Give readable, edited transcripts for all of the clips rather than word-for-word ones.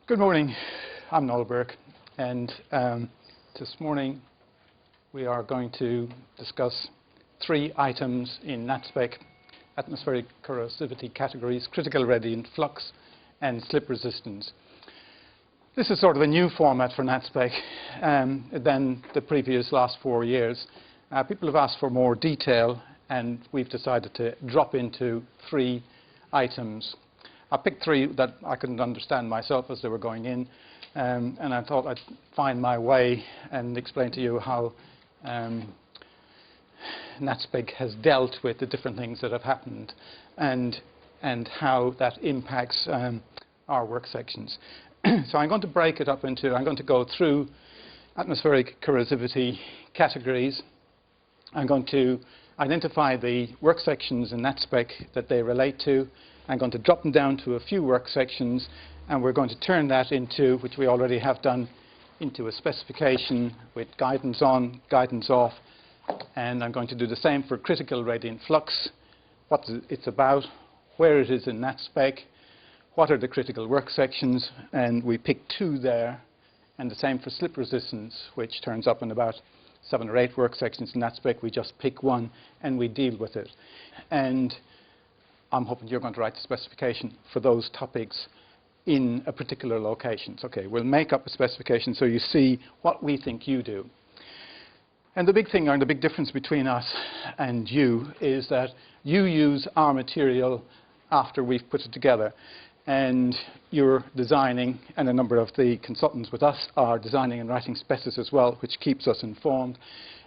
Good morning. I'm Noel Burke, and this morning we are going to discuss three items in NATSPEC: atmospheric corrosivity categories, critical radiant flux, and slip resistance. This is sort of a new format for NATSPEC than the previous last 4 years. People have asked for more detail, and we've decided to drop into three items. I picked three that I couldn't understand myself as they were going in, and I thought I'd find my way and explain to you how NATSPEC has dealt with the different things that have happened and how that impacts our work sections. So I'm going to break it up into, I'm going to go through atmospheric corrosivity categories. I'm going to identify the work sections in NATSPEC that they relate to. I'm going to drop them down to a few work sections, and we're going to turn that into, which we already have done, into a specification with guidance on, guidance off. And I'm going to do the same for critical radiant flux, what it's about, where it is in NATSPEC, what are the critical work sections, and we picked two there. And the same for slip resistance, which turns up in about 7 or 8 work sections in NATSPEC. We just pick one and we deal with it. And I'm hoping you're going to write the specification for those topics in a particular location. Okay, we'll make up a specification so you see what we think you do. And the big thing, or the big difference between us and you, is that you use our material after we've put it together. And you're designing, and a number of the consultants with us are designing and writing specs as well, which keeps us informed.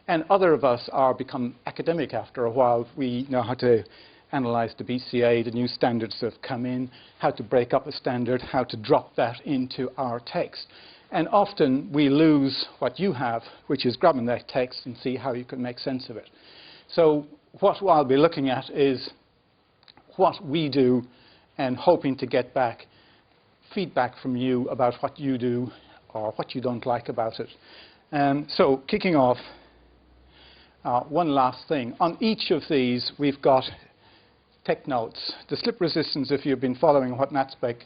And other of us are become academic after a while. We know how to analyze the BCA, the new standards that have come in, how to break up a standard, how to drop that into our text. And often we lose what you have, which is grabbing that text and see how you can make sense of it. So what I'll be looking at is what we do and hoping to get back feedback from you about what you do or what you don't like about it. So kicking off, one last thing. On each of these, we've got tech notes. The slip resistance, if you've been following what NATSPEC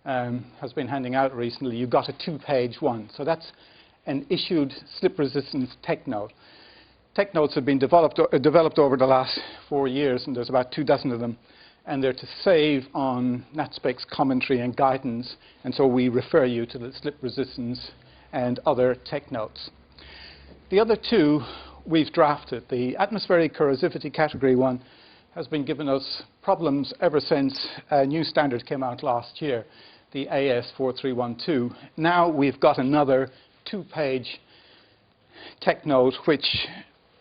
has been handing out recently, you've got a 2-page one. So that's an issued slip resistance tech note. Tech notes have been developed over the last 4 years, and there's about 24 of them. And they're to save on NATSPEC's commentary and guidance, and so we refer you to the slip resistance and other tech notes. The other two we've drafted. The atmospheric corrosivity category one has been giving us problems ever since a new standard came out last year, the AS4312. Now we've got another 2-page tech note, which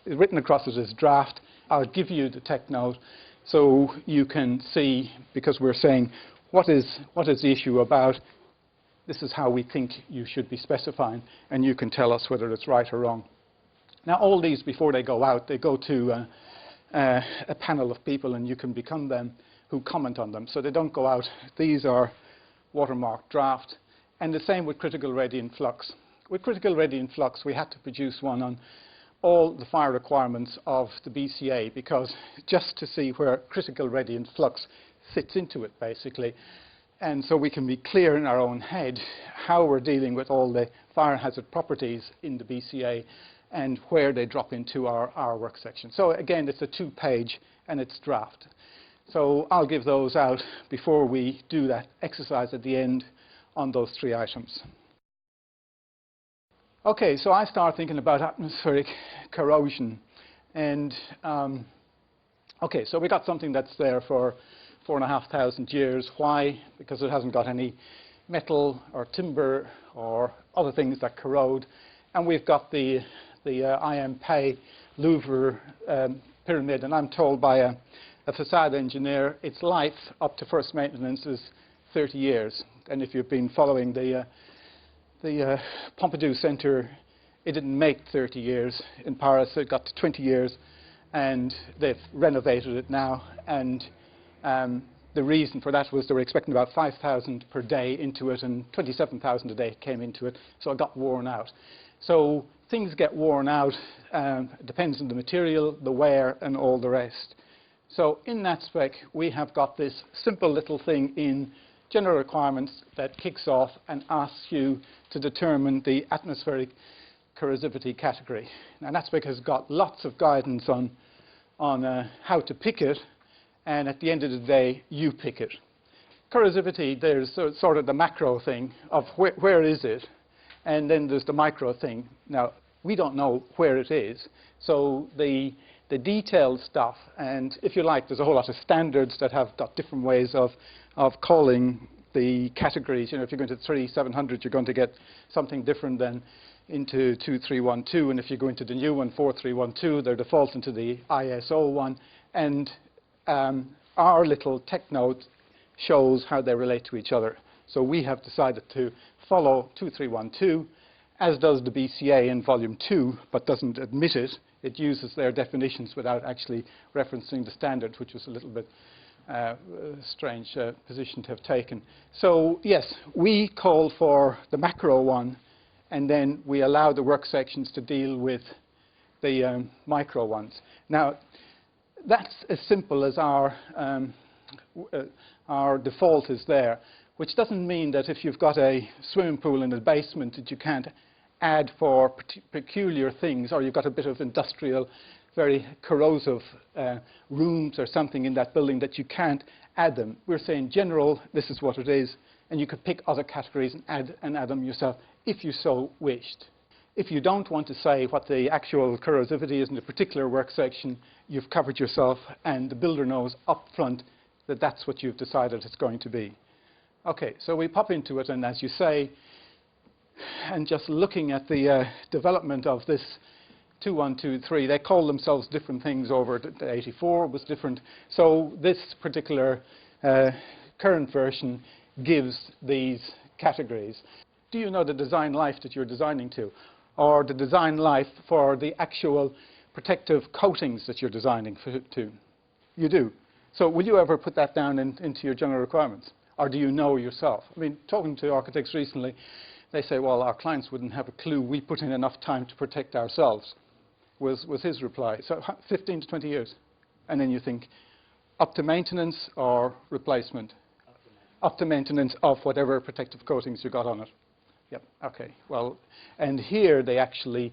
is written across it as draft. I'll give you the tech note so you can see, because we're saying, what is the issue about? This is how we think you should be specifying, and you can tell us whether it's right or wrong. Now, all these, before they go out, they go to a panel of people, and you can become them who comment on them. So they don't go out. These are watermarked draft. And the same with critical radiant flux. With critical radiant flux, we had to produce one on all the fire requirements of the BCA, because just to see where critical radiant flux fits into it, basically. And so we can be clear in our own head how we're dealing with all the fire hazard properties in the BCA and where they drop into our work section. So again, it's a 2-page and it's draft. So I'll give those out before we do that exercise at the end on those 3 items. Okay, so I start thinking about atmospheric corrosion. And okay, so we got something that's there for 4,500 years. Why? Because it hasn't got any metal or timber or other things that corrode. And we've got the IM Louvre pyramid, and I'm told by a facade engineer its life up to first maintenance is 30 years. And if you've been following the Pompidou Centre, it didn't make 30 years in Paris. It got to 20 years, and they've renovated it now. And the reason for that was they were expecting about 5,000 per day into it, and 27,000 a day came into it, so it got worn out. So things get worn out. It depends on the material, the wear, and all the rest. So in NATSPEC, we have got this simple little thing in general requirements that kicks off and asks you to determine the atmospheric corrosivity category. Now, NATSPEC has got lots of guidance on how to pick it, and at the end of the day, you pick it. Corrosivity, there's sort of the macro thing of where is it, and then there's the micro thing. Now, we don't know where it is, so the detailed stuff, and if you like, there's a whole lot of standards that have got different ways of calling the categories. You know, if you're going to 3700, you're going to get something different than into 2312, and if you go into the new one, 4312, they're default into the ISO one, and our little tech note shows how they relate to each other. So we have decided to follow 2312, as does the BCA in volume 2, but doesn't admit it. It uses their definitions without actually referencing the standard, which was a little bit strange position to have taken. So yes, we call for the macro one, and then we allow the work sections to deal with the micro ones. Now, that's as simple as our default is there, which doesn't mean that if you've got a swimming pool in the basement that you can't add for peculiar things, or you've got a bit of industrial, very corrosive rooms or something in that building that you can't add them. We're saying general, this is what it is, and you could pick other categories and add them yourself if you so wished. If you don't want to say what the actual corrosivity is in a particular work section, you've covered yourself, and the builder knows up front that that's what you've decided it's going to be. Okay, so we pop into it, and as you say, and just looking at the development of this 2123, they call themselves different things over the 84 was different. So this particular current version gives these categories. Do you know the design life that you're designing to, or the design life for the actual protective coatings that you're designing to? You do. So will you ever put that down into your general requirements, or do you know yourself? I mean, talking to architects recently, they say, well, our clients wouldn't have a clue. We put in enough time to protect ourselves, was his reply. So 15 to 20 years. And then you think, up to maintenance or replacement? Up to maintenance of whatever protective coatings you got on it. Yep, okay. Well, and here they actually,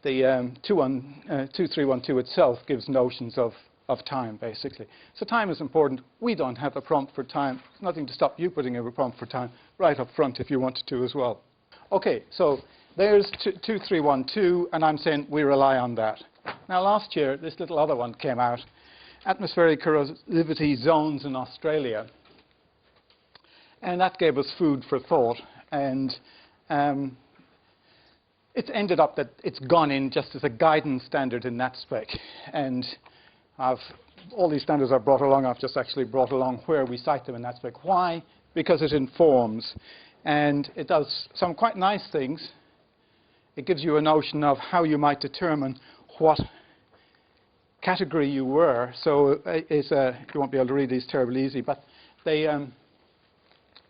the 2312 itself gives notions of time, basically. So time is important. We don't have a prompt for time. There's nothing to stop you putting a prompt for time right up front if you wanted to as well. Okay, so there's 2312, and I'm saying we rely on that. Now, last year, this little other one came out, atmospheric corrosivity zones in Australia. And that gave us food for thought. And it's ended up that it's gone in just as a guidance standard in NATSPEC. And all these standards I've brought along, I've just actually brought along where we cite them in NATSPEC. Why? Because it informs. And it does some quite nice things. It gives you a notion of how you might determine what category you were. So you won't be able to read these terribly easy, but they, and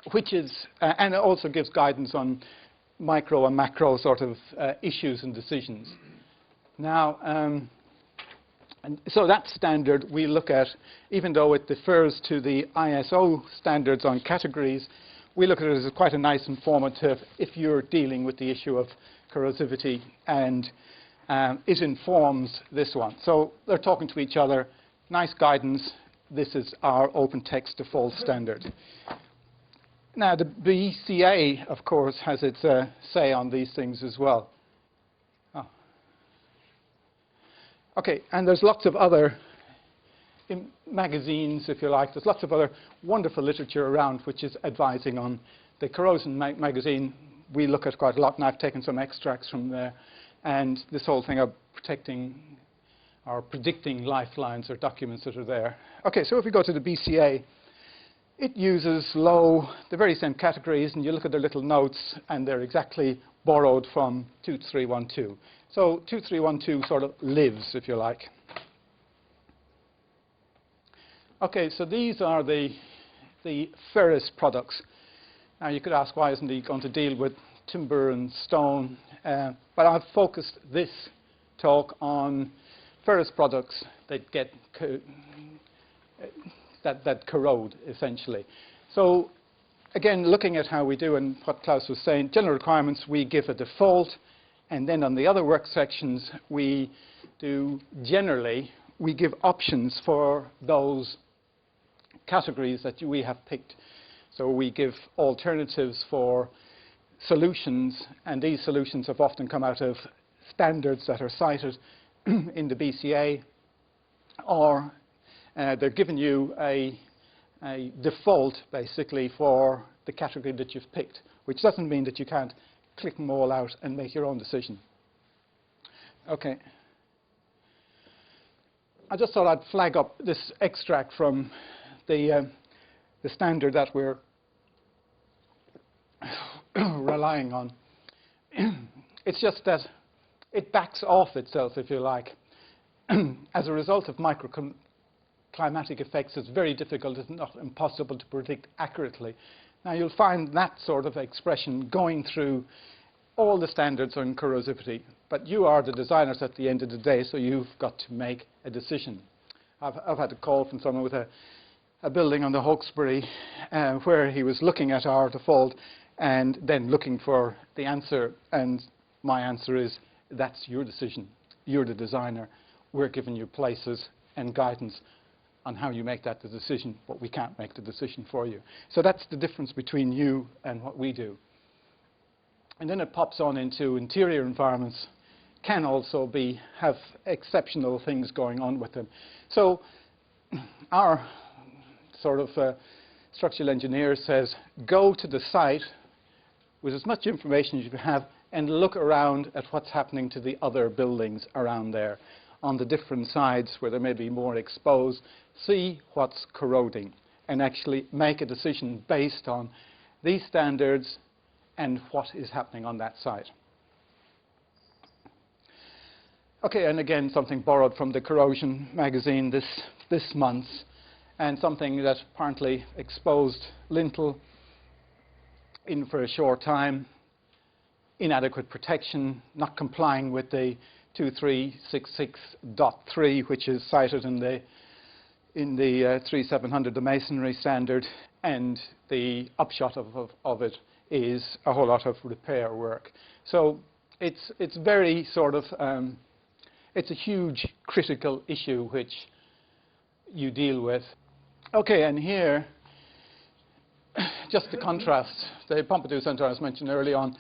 it also gives guidance on micro and macro sort of issues and decisions. Now, and so that standard we look at, even though it differs to the ISO standards on categories, we look at it as quite a nice informative if you're dealing with the issue of corrosivity, and it informs this one. So they're talking to each other, nice guidance. This is our open text default standard. Now, the BCA, of course, has its say on these things as well. Oh. Okay, and there's lots of other magazines, if you like. There's lots of other wonderful literature around which is advising on the corrosion magazine. We look at quite a lot, and I've taken some extracts from there. And this whole thing of protecting or predicting lifelines or documents that are there. Okay, so if we go to the BCA, it uses the very same categories, and you look at their little notes, and they're exactly borrowed from 2312. So 2312 sort of lives, if you like. Okay, so these are the ferrous products. Now you could ask, why isn't he going to deal with timber and stone? But I've focused this talk on ferrous products that that corrode, essentially. So again, looking at how we do and what Klaus was saying, general requirements, we give a default, and then on the other work sections, we give options for those categories that we have picked. So we give alternatives for solutions, and these solutions have often come out of standards that are cited in the BCA, or they're giving you a default, basically, for the category that you've picked, which doesn't mean that you can't click them all out and make your own decision. Okay. I just thought I'd flag up this extract from the standard that we're relying on. It's just that it backs off itself, if you like. As a result of microclimatic effects, it's very difficult, if not impossible, to predict accurately. Now, you'll find that sort of expression going through all the standards on corrosivity, but you are the designers at the end of the day, so you've got to make a decision. I've had a call from someone with a building on the Hawkesbury where he was looking at our default and then looking for the answer, and my answer is, that's your decision. You're the designer. We're giving you places and guidance on how you make that the decision, but we can't make the decision for you. So that's the difference between you and what we do. And then it pops on into interior environments, can also have exceptional things going on with them. So our sort of structural engineer says, go to the site with as much information as you have and look around at what's happening to the other buildings around there on the different sides where they may be more exposed, see what's corroding, and actually make a decision based on these standards and what is happening on that site. Okay, and again, something borrowed from the Corrosion magazine this month, and something that apparently exposed lintel in for a short time, inadequate protection, not complying with the 2366.3, which is cited in the 3700, the masonry standard, and the upshot of it is a whole lot of repair work. So it's very sort of, it's a huge critical issue which you deal with. Okay, and here, just to contrast, the Pompidou Centre I was mentioned early on,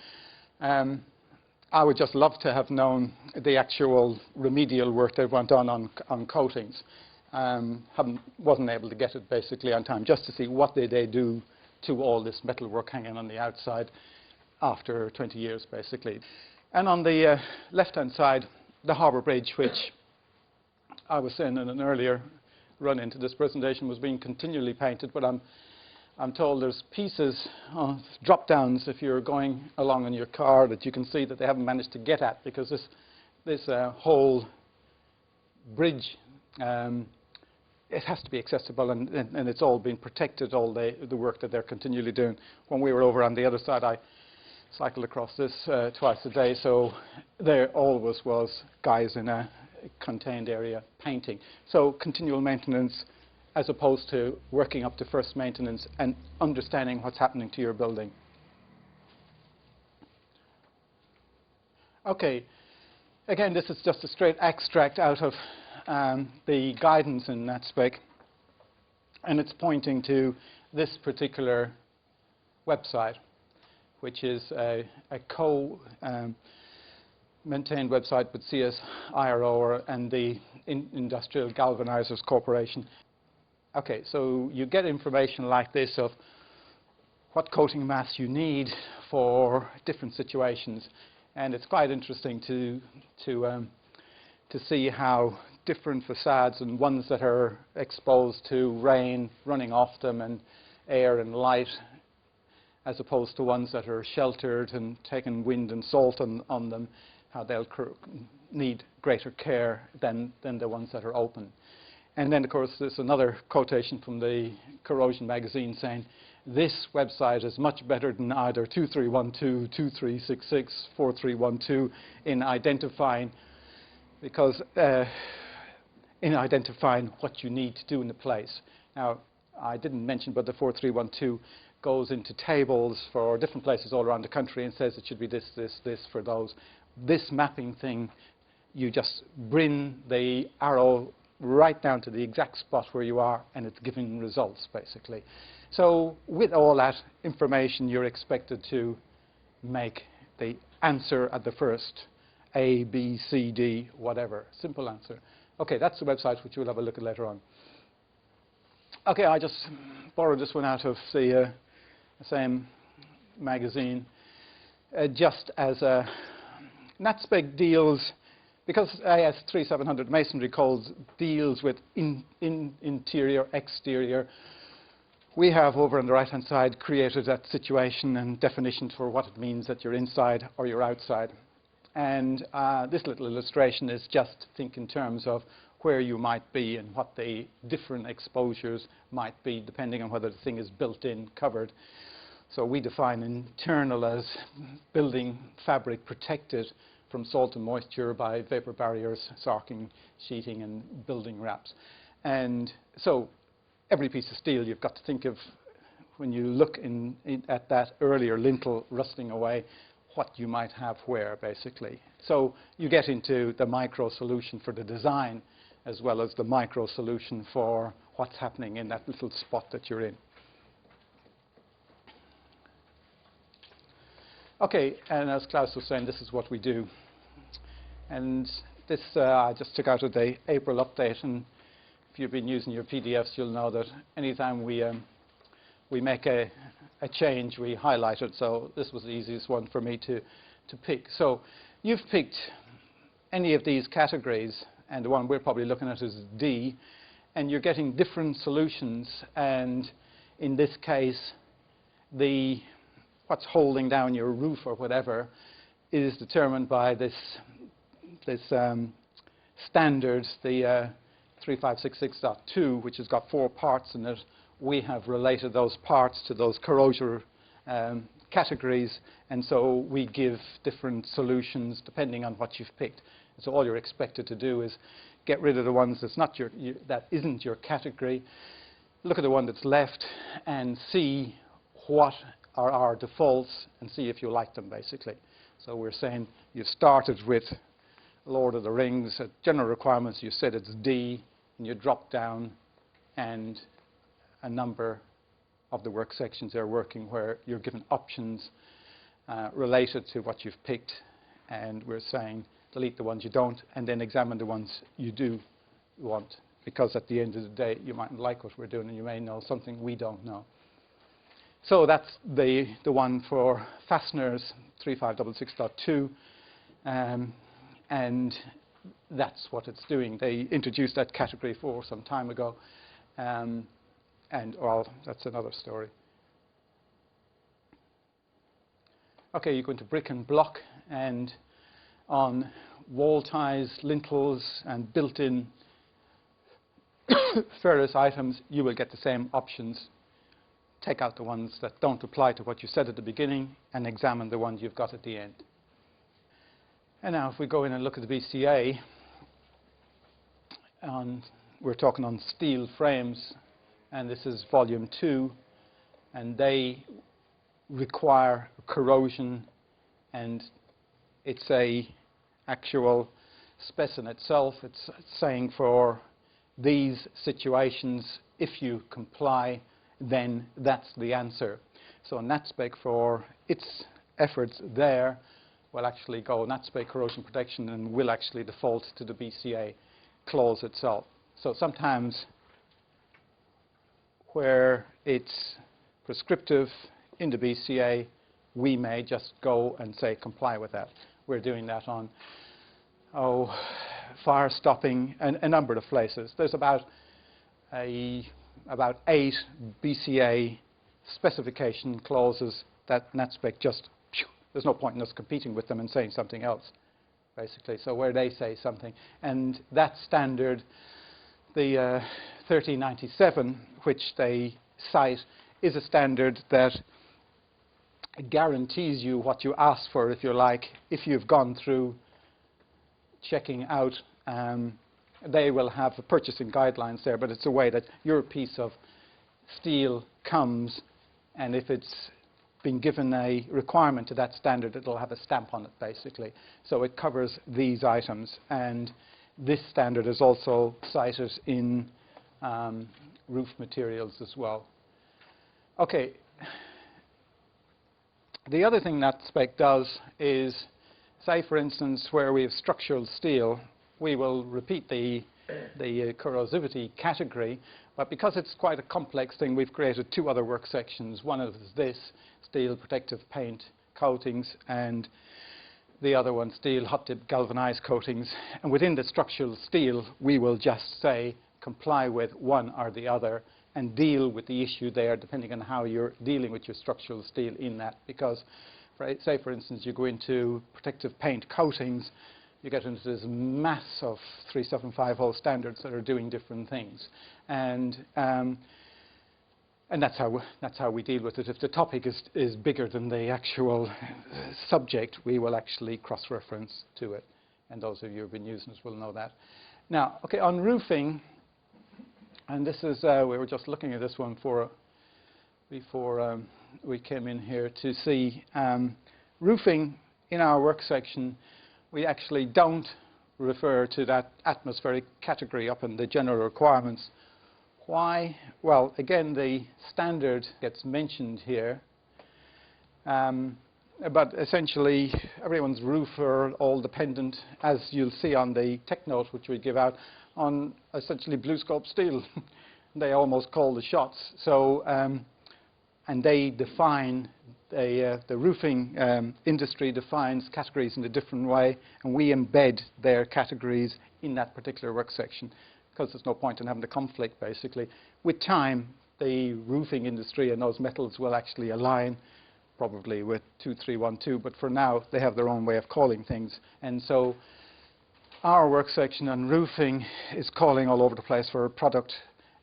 I would just love to have known the actual remedial work that went on coatings. Wasn't able to get it basically on time, just to see what did they do to all this metal work hanging on the outside after 20 years, basically. And on the left-hand side, the Harbour Bridge, which I was saying in an earlier run into this presentation, was being continually painted, but I'm told there's pieces of drop-downs if you're going along in your car that you can see that they haven't managed to get at, because this whole bridge, it has to be accessible, and it's all been protected, all the work that they're continually doing. When we were over on the other side, I cycled across this twice a day, so there always was guys in a contained area painting. So continual maintenance, as opposed to working up to first maintenance and understanding what's happening to your building. Okay, again, this is just a straight extract out of the guidance in NATSPEC, and it's pointing to this particular website, which is a co-maintained website with CSIRO and the Industrial Galvanizers Corporation. Okay, so you get information like this of what coating mass you need for different situations, and it's quite interesting to see how different facades, and ones that are exposed to rain running off them and air and light, as opposed to ones that are sheltered and taking wind and salt on them, how they'll need greater care than the ones that are open. And then, of course, there's another quotation from the Corrosion magazine saying, this website is much better than either 2312, 2366, 4312 in identifying what you need to do in the place. Now, I didn't mention, but the 4312 goes into tables for different places all around the country and says it should be this, this, this for those. This mapping thing, you just bring the arrow right down to the exact spot where you are, and it's giving results, basically. So with all that information, you're expected to make the answer at the first, A, B, C, D, whatever. Simple answer. OK, that's the website, which we'll have a look at later on. OK, I just borrowed this one out of the same magazine. Just as NATSPEC deals, because AS 3700 masonry codes deals with interior, exterior, we have over on the right-hand side created that situation and definitions for what it means that you're inside or you're outside. And this little illustration is just think in terms of where you might be and what the different exposures might be, depending on whether the thing is built in, covered. So we define internal as building fabric protected from salt and moisture by vapor barriers, sarking, sheeting, and building wraps. And so every piece of steel you've got to think of, when you look at that earlier lintel rusting away, what you might have where, basically. So you get into the micro solution for the design, as well as the micro solution for what's happening in that little spot that you're in. OK, and as Klaus was saying, this is what we do. And this I just took out of the April update. And if you've been using your PDFs, you'll know that anytime we make a change, we highlight it. So this was the easiest one for me to pick. So you've picked any of these categories, and the one we're probably looking at is D, and you're getting different solutions. And in this case, what's holding down your roof or whatever is determined by this standard, the 3566.2, which has got 4 parts in it. We have related those parts to those corrosion categories, and so we give different solutions depending on what you've picked. So all you're expected to do is get rid of the ones that's not that isn't your category, look at the one that's left, and see what are our defaults, and see if you like them, basically. So we're saying you've started with Lord of the Rings. At general requirements, you said it's D, and you drop down, and a number of the work sections are working where you're given options related to what you've picked, and we're saying delete the ones you don't, and then examine the ones you do want, because at the end of the day, you mightn't like what we're doing, and you may know something we don't know. So that's the one for fasteners, 3566.2, and that's what it's doing. They introduced that category 4 some time ago, and well, that's another story. Okay, you go into brick and block, and on wall ties, lintels, and built-in ferrous items, you will get the same options. Take out the ones that don't apply to what you said at the beginning, and examine the ones you've got at the end. And now if we go in and look at the BCA, we're talking on steel frames, and this is volume 2, and they require corrosion, and it's a actual spec in itself. It's saying for these situations, if you comply, then that's the answer. So NATSPEC, for its efforts there, will actually go NATSPEC corrosion protection and will actually default to the BCA clause itself. So sometimes where it's prescriptive in the BCA, we may just go and say comply with that. We're doing that on fire stopping and a number of places. There's about 8 BCA specification clauses that NATSPEC just, there's no point in us competing with them and saying something else, basically. So where they say something, and that standard, the 1397, which they cite, is a standard that guarantees you what you ask for, if you like, if you've gone through checking out. They will have purchasing guidelines there, but it's a way that your piece of steel comes and if it's been given a requirement to that standard, it'll have a stamp on it, basically. So it covers these items, and this standard is also cited in roof materials as well. Okay. The other thing NATSPEC does is, say for instance, where we have structural steel, we will repeat the corrosivity category, but because it's quite a complex thing, we've created two other work sections. One is this, steel protective paint coatings, and the other one, steel hot dip galvanized coatings. And within the structural steel, we will just say comply with one or the other and deal with the issue there depending on how you're dealing with your structural steel in that. Because, say for instance, you go into protective paint coatings, you get into this mass of 375 standards that are doing different things. And that's how we deal with it. If the topic is bigger than the actual subject, we will actually cross-reference to it. And those of you who have been using it will know that. Now, okay, on roofing, and this is, we were just looking at this one before we came in here to see roofing in our work section. We actually don't refer to that atmospheric category up in the general requirements. Why? Well, again, the standard gets mentioned here, but essentially everyone's roof are all dependent, as you'll see on the tech note which we give out, on essentially blue scope steel. They almost call the shots. So, and they define, the roofing industry defines categories in a different way, and we embed their categories in that particular work section, because there's no point in having the conflict, basically. With time, the roofing industry and those metals will actually align, probably with 2312, but for now, they have their own way of calling things. And so our work section on roofing is calling all over the place for a product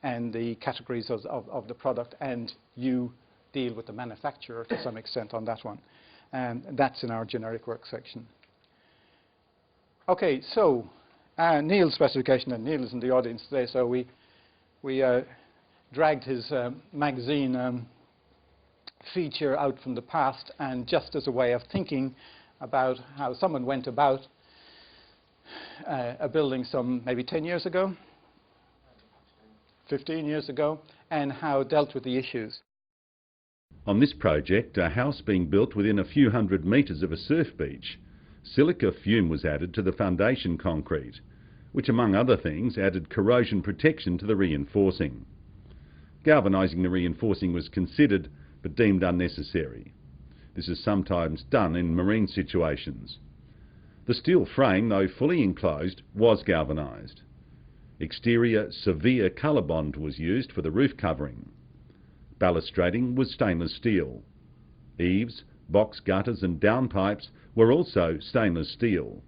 and the categories of the product, and you deal with the manufacturer to some extent on that one. And that's in our generic work section. Okay, so Neil's specification, and Neil is in the audience today, so we dragged his magazine feature out from the past, and just as a way of thinking about how someone went about a building some maybe 10 years ago, 15 years ago, and how it dealt with the issues. On this project, a house being built within a few hundred metres of a surf beach, silica fume was added to the foundation concrete, which among other things added corrosion protection to the reinforcing. Galvanising the reinforcing was considered but deemed unnecessary. This is sometimes done in marine situations. The steel frame, though fully enclosed, was galvanised. Exterior severe colour bond was used for the roof covering. Balustrading was stainless steel. Eaves, box gutters and downpipes were also stainless steel.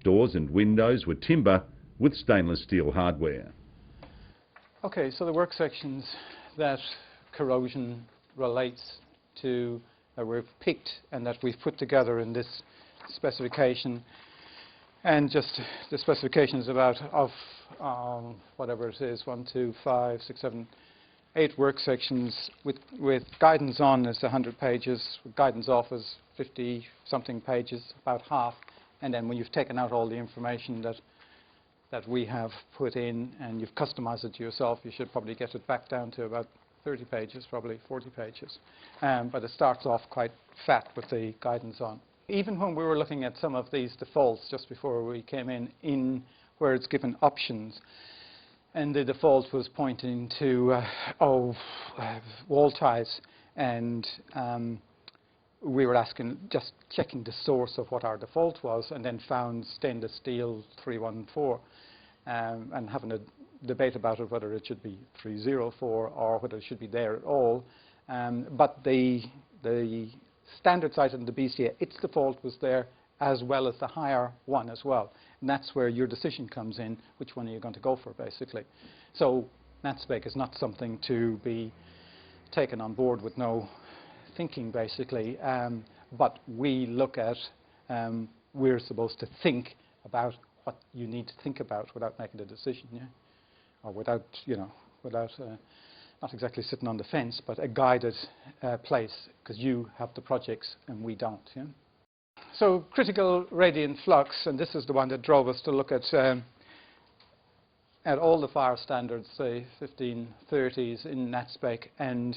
Doors and windows were timber with stainless steel hardware. Okay, so the work sections that corrosion relates to that we've picked and that we've put together in this specification, and just the specification is about whatever it is, 1, 2, 5, 6, 7, 8 work sections with guidance on is 100 pages, with guidance off is 50 something pages, about half, and then when you've taken out all the information that we have put in and you've customized it yourself, you should probably get it back down to about 30 pages, probably 40 pages. But it starts off quite fat with the guidance on. Even when we were looking at some of these defaults just before we came in where it's given options, and the default was pointing to wall ties, and we were just checking the source of what our default was, and then found stainless steel 314, and having a debate about it, whether it should be 304 or whether it should be there at all. But the standard cited in the BCA, its default was there, as well as the higher one as well. And that's where your decision comes in, which one are you going to go for, basically. So NATSPEC is not something to be taken on board with no thinking, basically. But we look at, we're supposed to think about what you need to think about without making a decision, yeah? Or without, without not exactly sitting on the fence, but a guided place, because you have the projects and we don't. Yeah? So critical radiant flux, and this is the one that drove us to look at all the fire standards, say 1530s in NATSPEC, and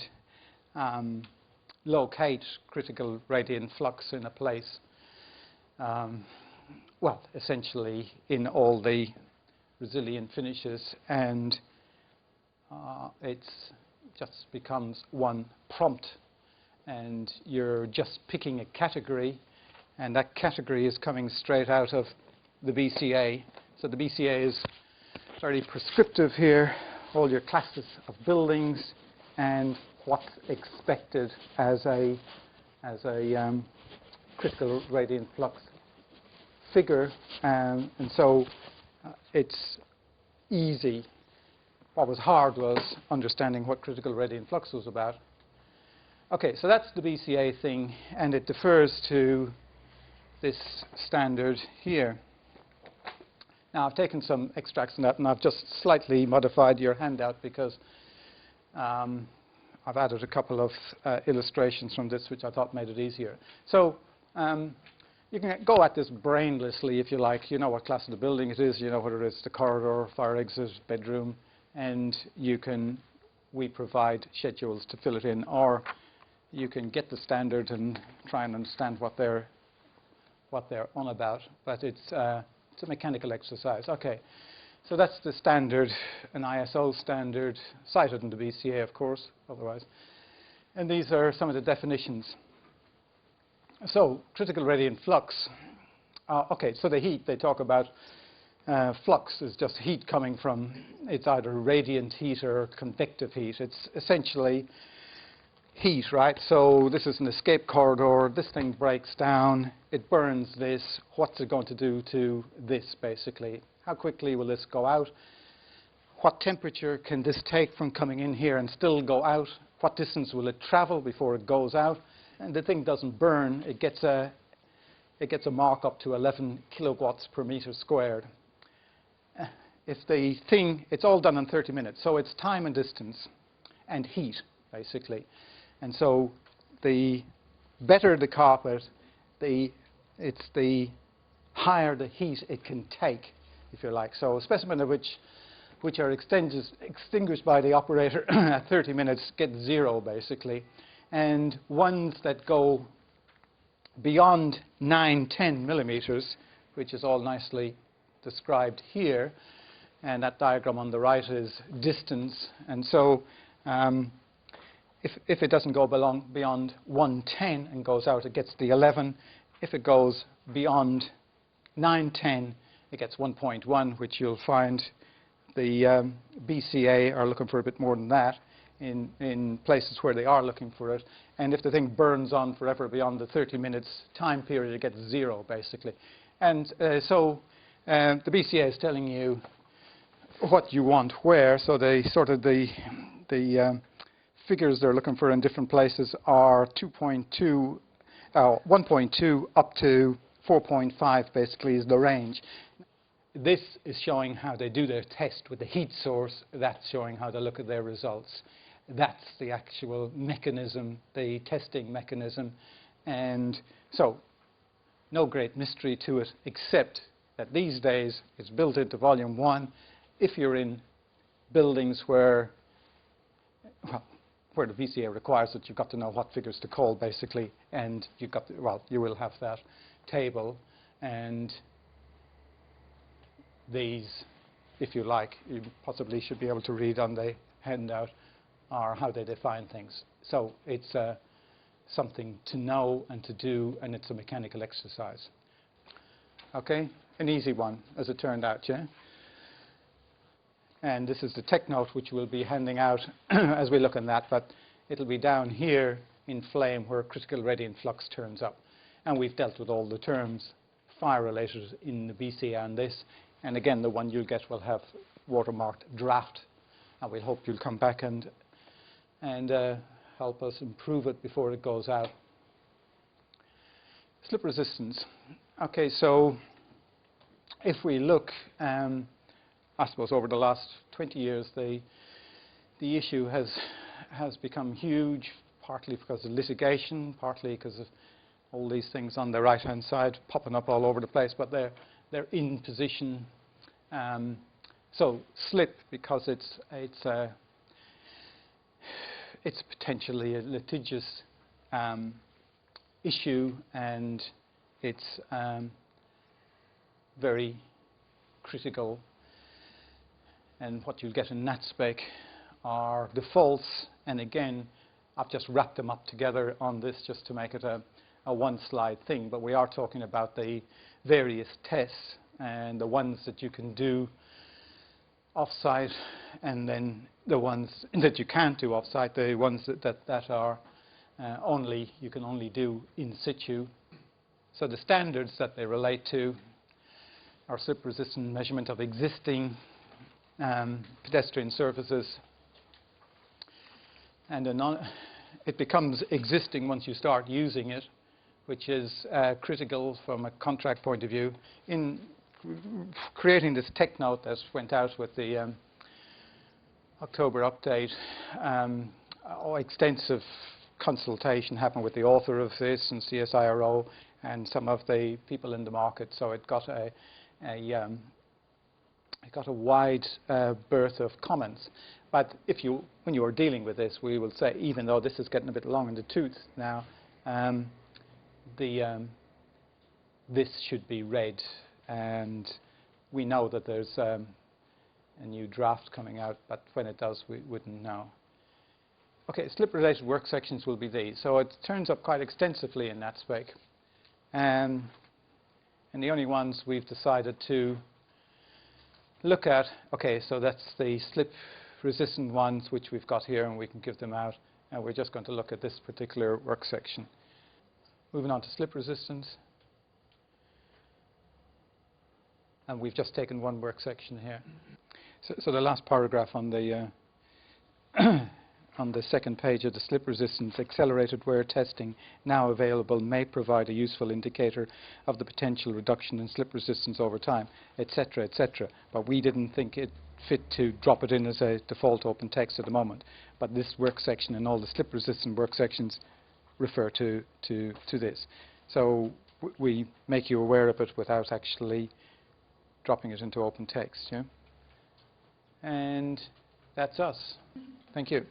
locate critical radiant flux in a place. Well, essentially in all the resilient finishes, and it just becomes one prompt, and you're just picking a category, and that category is coming straight out of the BCA. So the BCA is very prescriptive here, all your classes of buildings and what's expected as a critical radiant flux figure, and so it's easy. What was hard was understanding what critical radiant flux was about. Okay, so that's the BCA thing, and it defers to this standard here. Now I've taken some extracts from that, and I've just slightly modified your handout because I've added a couple of illustrations from this which I thought made it easier. So you can go at this brainlessly if you like. You know what class of the building it is, you know whether it's the corridor, fire exit, bedroom, and we provide schedules to fill it in, or you can get the standard and try and understand what they're on about, but it's a mechanical exercise. Okay, so that's the standard, an ISO standard, cited in the BCA, of course, otherwise. And these are some of the definitions. So, critical radiant flux. Okay, so the heat, they talk about flux is just heat coming from, it's either radiant heat or convective heat. It's essentially heat, right? So this is an escape corridor, this thing breaks down, it burns this, what's it going to do to this, basically? How quickly will this go out? What temperature can this take from coming in here and still go out? What distance will it travel before it goes out? And the thing doesn't burn, it gets a mark up to 11 kilowatts per meter squared. If the thing, it's all done in 30 minutes, so it's time and distance and heat, basically. And so the better the carpet, it's the higher the heat it can take, if you like. So a specimen of which are extinguished by the operator at 30 minutes get 0, basically. And ones that go beyond 9-10 millimeters, which is all nicely described here, and that diagram on the right is distance. And so if it doesn't go beyond 110 and goes out, it gets the 11. If it goes beyond 910, it gets 1.1, which you'll find the BCA are looking for a bit more than that in places where they are looking for it. And if the thing burns on forever beyond the 30 minutes time period, it gets 0, basically. And so the BCA is telling you what you want where. So they sort of the figures they're looking for in different places are 1.2 up to 4.5, basically, is the range. This is showing how they do their test with the heat source. That's showing how they look at their results. That's the actual mechanism, the testing mechanism. And so no great mystery to it, except that these days it's built into Volume 1. If you're in buildings where the VCA requires that you've got to know what figures to call, basically, and you've got to, well, you will have that table, and these, if you like, you possibly should be able to read on the handout, are how they define things. So it's something to know and to do, and it's a mechanical exercise. Okay, an easy one, as it turned out, yeah? And this is the tech note which we'll be handing out as we look at that, but it'll be down here in flame where critical radiant flux turns up. And we've dealt with all the terms fire-related in the BCA on this. And again, the one you'll get will have watermarked draft. And we hope you'll come back and help us improve it before it goes out. Slip resistance. Okay, so if we look, I suppose over the last 20 years, the the issue has become huge, partly because of litigation, partly because of all these things on the right-hand side popping up all over the place, but they're in position. So slip, because it's potentially a litigious issue, and it's very critical. And what you'll get in NATSPEC are defaults, and again, I've just wrapped them up together on this just to make it a one-slide thing, but we are talking about the various tests and the ones that you can do off-site, and then the ones that you can't do off-site, the ones that are you can only do in situ. So the standards that they relate to are slip-resistant measurement of existing pedestrian surfaces, and it becomes existing once you start using it, which is critical from a contract point of view. In creating this tech note that went out with the October update, extensive consultation happened with the author of this and CSIRO and some of the people in the market, so it got a wide berth of comments. But when you are dealing with this, we will say, even though this is getting a bit long in the tooth now, this should be read, and we know that there's a new draft coming out, but when it does, we wouldn't know. Okay, slip-related work sections will be these. So it turns up quite extensively in NATSPEC, and the only ones we've decided to look at, okay, so that's the slip-resistant ones which we've got here, and we can give them out, and we're just going to look at this particular work section. Moving on to slip resistance, and we've just taken one work section here. So the last paragraph on the on the second page of the slip resistance, accelerated wear testing now available may provide a useful indicator of the potential reduction in slip resistance over time, etc., etc. But we didn't think it fit to drop it in as a default open text at the moment. But this work section and all the slip resistant work sections refer to this. So we make you aware of it without actually dropping it into open text. Yeah? And that's us. Thank you.